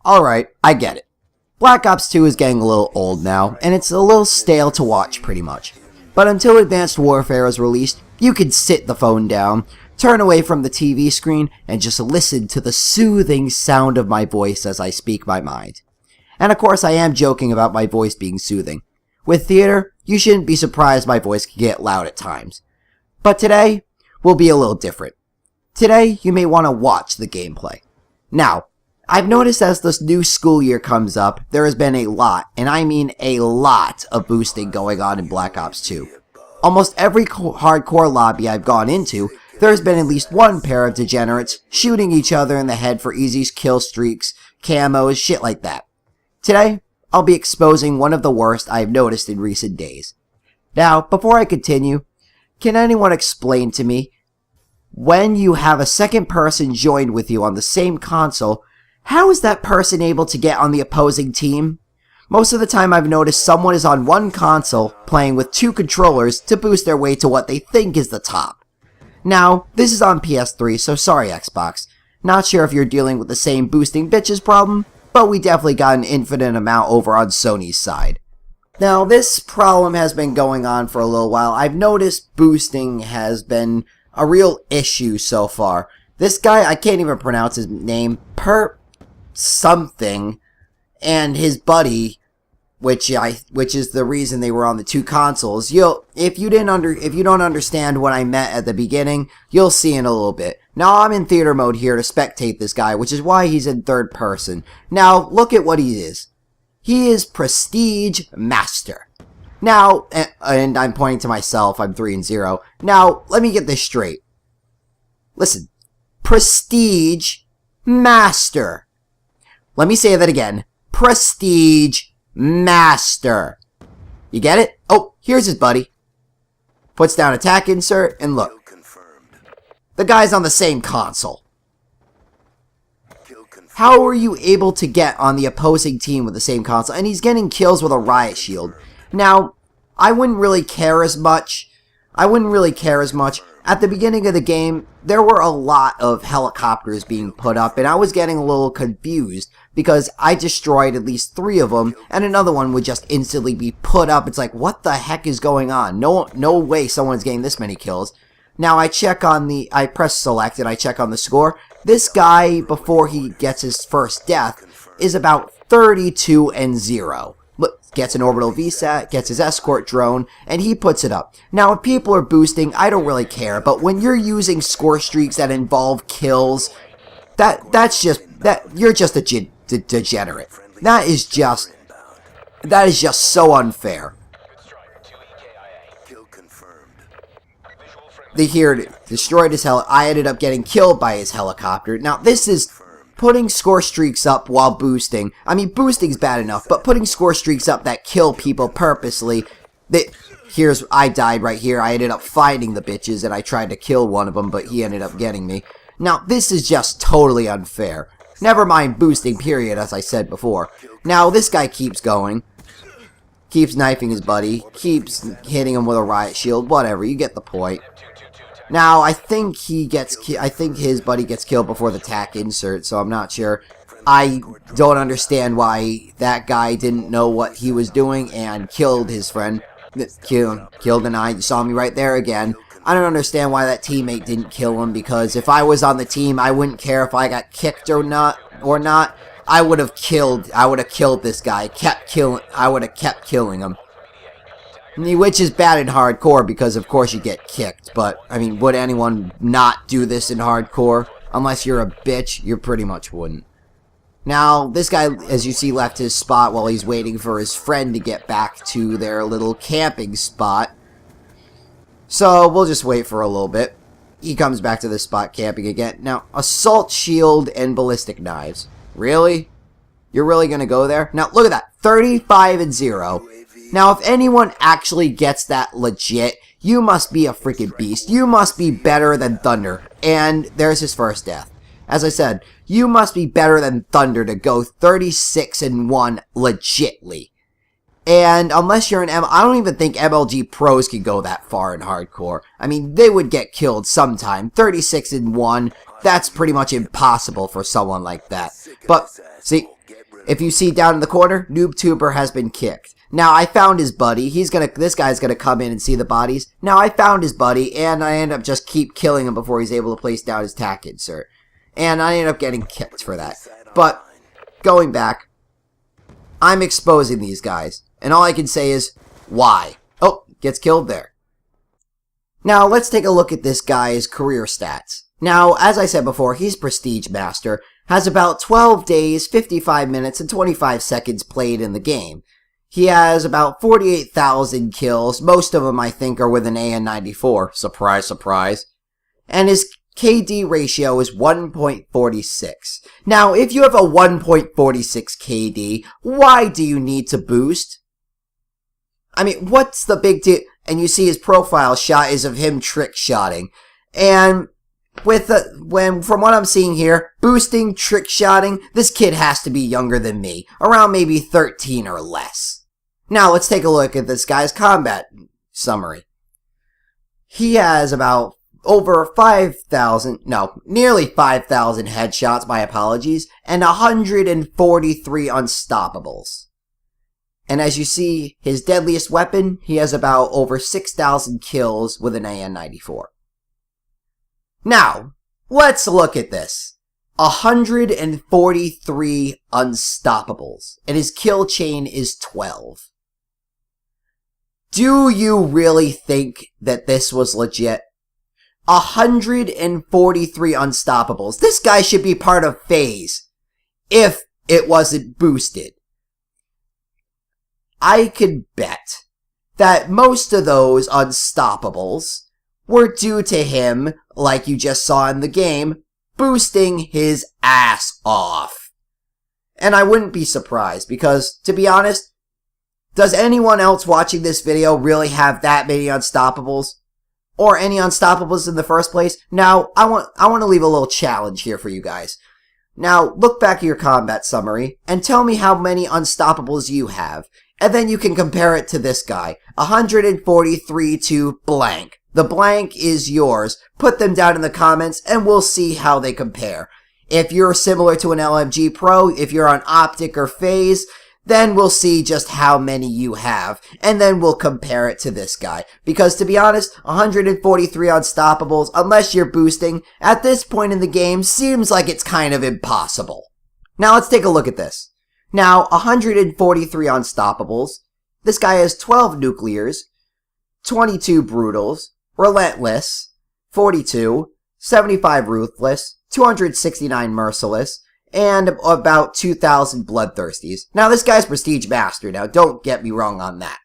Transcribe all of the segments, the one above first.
Alright, I get it. Black Ops 2 is getting a little old now, and it's a little stale to watch pretty much. But until Advanced Warfare is released, you could sit the phone down, turn away from the TV screen, and just listen to the soothing sound of my voice as I speak my mind. And of course I am joking about my voice being soothing. With theater, you shouldn't be surprised my voice can get loud at times. But today will be a little different. Today, you may want to watch the gameplay. Now, I've noticed as this new school year comes up, there has been a lot, and I mean a lot, of boosting going on in Black Ops 2. Almost every hardcore lobby I've gone into, there has been at least one pair of degenerates shooting each other in the head for easy kill streaks, camos, shit like that. Today, I'll be exposing one of the worst I've noticed in recent days. Now, before I continue, can anyone explain to me, when you have a second person joined with you on the same console, how is that person able to get on the opposing team? Most of the time I've noticed someone is on one console playing with two controllers to boost their way to what they think is the top. Now, this is on PS3, so sorry Xbox. Not sure if you're dealing with the same boosting bitches problem, but we definitely got an infinite amount over on Sony's side. Now, this problem has been going on for a little while. I've noticed boosting has been a real issue so far. This guy, I can't even pronounce his name, Per something, and his buddy, which is the reason they were on the two consoles. If you don't understand what I meant at the beginning, you'll see in a little bit. Now I'm in theater mode here to spectate this guy, which is why he's in third person. Now look at what he is. He is Prestige Master. Now, and I'm pointing to myself, I'm 3-0. Now, let me get this straight. Listen, Prestige Master. Let me say that again. Prestige Master. You get it? Oh, here's his buddy. Puts down attack insert, and look. The guy's on the same console. How are you able to get on the opposing team with the same console? And he's getting kills with a riot shield. Now, I wouldn't really care as much. At the beginning of the game, there were a lot of helicopters being put up, and I was getting a little confused because I destroyed at least 3 of them, and another one would just instantly be put up. It's like, what the heck is going on? No way someone's getting this many kills. Now I press select and I check on the score. This guy, before he gets his first death, is about 32-0. Gets an orbital VSAT, gets his escort drone, and he puts it up. Now, if people are boosting, I don't really care, but when you're using score streaks that involve kills, you're just a degenerate. That is just so unfair. They here destroyed his I ended up getting killed by his helicopter. Now, this is putting score streaks up while boosting. I mean, boosting's bad enough, but putting score streaks up that kill people purposely. I died right here. I ended up fighting the bitches, and I tried to kill one of them, but he ended up getting me. Now, this is just totally unfair. Never mind boosting, period, as I said before. Now, this guy keeps going. Keeps knifing his buddy. Keeps hitting him with a riot shield. Whatever, you get the point. Now, I think his buddy gets killed before the attack insert, so I'm not sure. I don't understand why that guy didn't know what he was doing and killed his friend. Killed an eye. You saw me right there again. I don't understand why that teammate didn't kill him, because if I was on the team, I wouldn't care if I got kicked or not. I would have killed this guy. I would have kept killing him. Which is bad in hardcore because, of course, you get kicked. But, I mean, would anyone not do this in hardcore? Unless you're a bitch, you pretty much wouldn't. Now, this guy, as you see, left his spot while he's waiting for his friend to get back to their little camping spot. So, we'll just wait for a little bit. He comes back to this spot camping again. Now, assault shield and ballistic knives. Really? You're really gonna go there? Now, look at that. 35-0. Now, if anyone actually gets that legit, you must be a freaking beast. You must be better than Thunder. And there's his first death. As I said, you must be better than Thunder to go 36-1 legitly. And unless you're I don't even think MLG pros can go that far in hardcore. I mean, they would get killed sometime. 36-1, that's pretty much impossible for someone like that. But, see, if you see down in the corner, NoobTuber has been kicked. Now, I found his buddy. This guy's gonna come in and see the bodies. Now, I found his buddy, and I end up just keep killing him before he's able to place down his tack insert. And I end up getting kicked for that. But, going back, I'm exposing these guys. And all I can say is, why? Oh, gets killed there. Now, let's take a look at this guy's career stats. Now, as I said before, he's Prestige Master, has about 12 days, 55 minutes, and 25 seconds played in the game. He has about 48,000 kills, most of them I think are with an AN94, surprise, surprise. And his KD ratio is 1.46. Now, if you have a 1.46 KD, why do you need to boost? I mean, what's the big deal? And you see his profile shot is of him trick shotting. And from what I'm seeing here, boosting, trick shotting, this kid has to be younger than me, around maybe 13 or less. Now, let's take a look at this guy's combat summary. He has about nearly 5,000 headshots, my apologies, and 143 unstoppables. And as you see, his deadliest weapon, he has about over 6,000 kills with an AN94. Now, let's look at this. 143 unstoppables, and his kill chain is 12. Do you really think that this was legit? 143 unstoppables. This guy should be part of FaZe if it wasn't boosted. I could bet that most of those unstoppables were due to him, like you just saw in the game, boosting his ass off. And I wouldn't be surprised because, to be honest, does anyone else watching this video really have that many unstoppables? Or any unstoppables in the first place? Now, I want to leave a little challenge here for you guys. Now, look back at your combat summary and tell me how many unstoppables you have. And then you can compare it to this guy. 143 to blank. The blank is yours. Put them down in the comments and we'll see how they compare. If you're similar to an LMG Pro, if you're on Optic or FaZe, then we'll see just how many you have. And then we'll compare it to this guy. Because to be honest, 143 unstoppables, unless you're boosting, at this point in the game seems like it's kind of impossible. Now let's take a look at this. Now, 143 unstoppables. This guy has 12 nuclears, 22 brutals, relentless, 42, 75 ruthless, 269 merciless, and about 2,000 bloodthirsties. Now, this guy's Prestige Master. Now, don't get me wrong on that.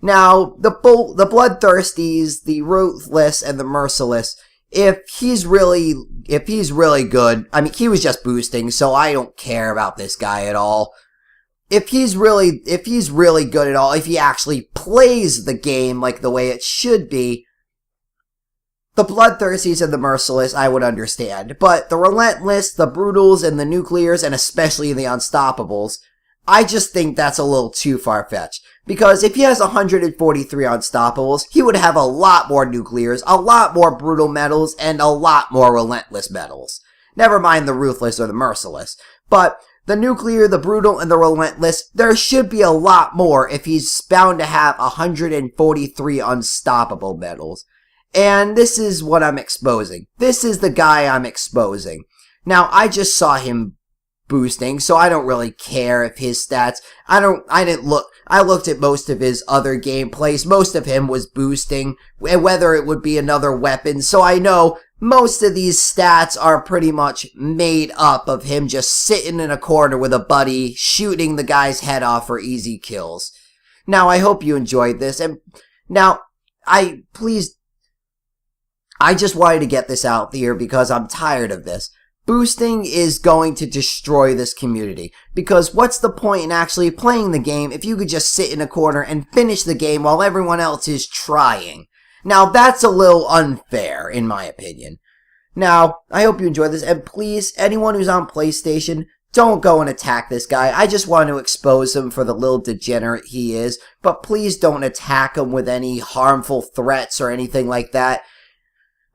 Now, the bloodthirsties, the ruthless, and the merciless, if he's really good, I mean, he was just boosting, so I don't care about this guy at all. If he's really good at all, if he actually plays the game like the way it should be, the bloodthirsties and the merciless, I would understand. But the relentless, the brutals, and the nuclears, and especially the unstoppables, I just think that's a little too far-fetched. Because if he has 143 unstoppables, he would have a lot more nuclears, a lot more brutal medals, and a lot more relentless medals. Never mind the ruthless or the merciless. But the nuclear, the brutal, and the relentless, there should be a lot more if he's bound to have 143 unstoppable medals. And this is what I'm exposing. This is the guy I'm exposing. Now, I just saw him boosting, so I don't really care if his stats, I looked at most of his other gameplays. Most of him was boosting, whether it would be another weapon, so I know most of these stats are pretty much made up of him just sitting in a corner with a buddy, shooting the guy's head off for easy kills. Now, I hope you enjoyed this, and now, I just wanted to get this out there because I'm tired of this. Boosting is going to destroy this community, because what's the point in actually playing the game if you could just sit in a corner and finish the game while everyone else is trying? Now, that's a little unfair, in my opinion. Now, I hope you enjoyed this, and please, anyone who's on PlayStation, Don't go and attack this guy. I just want to expose him for the little degenerate he is. But please don't attack him with any harmful threats or anything like that.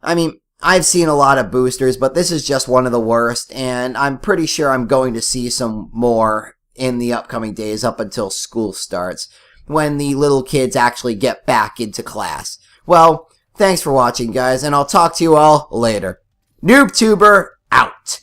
I mean, I've seen a lot of boosters, but this is just one of the worst. And I'm pretty sure I'm going to see some more in the upcoming days up until school starts, when the little kids actually get back into class. Well, thanks for watching, guys, and I'll talk to you all later. NoobTuber out!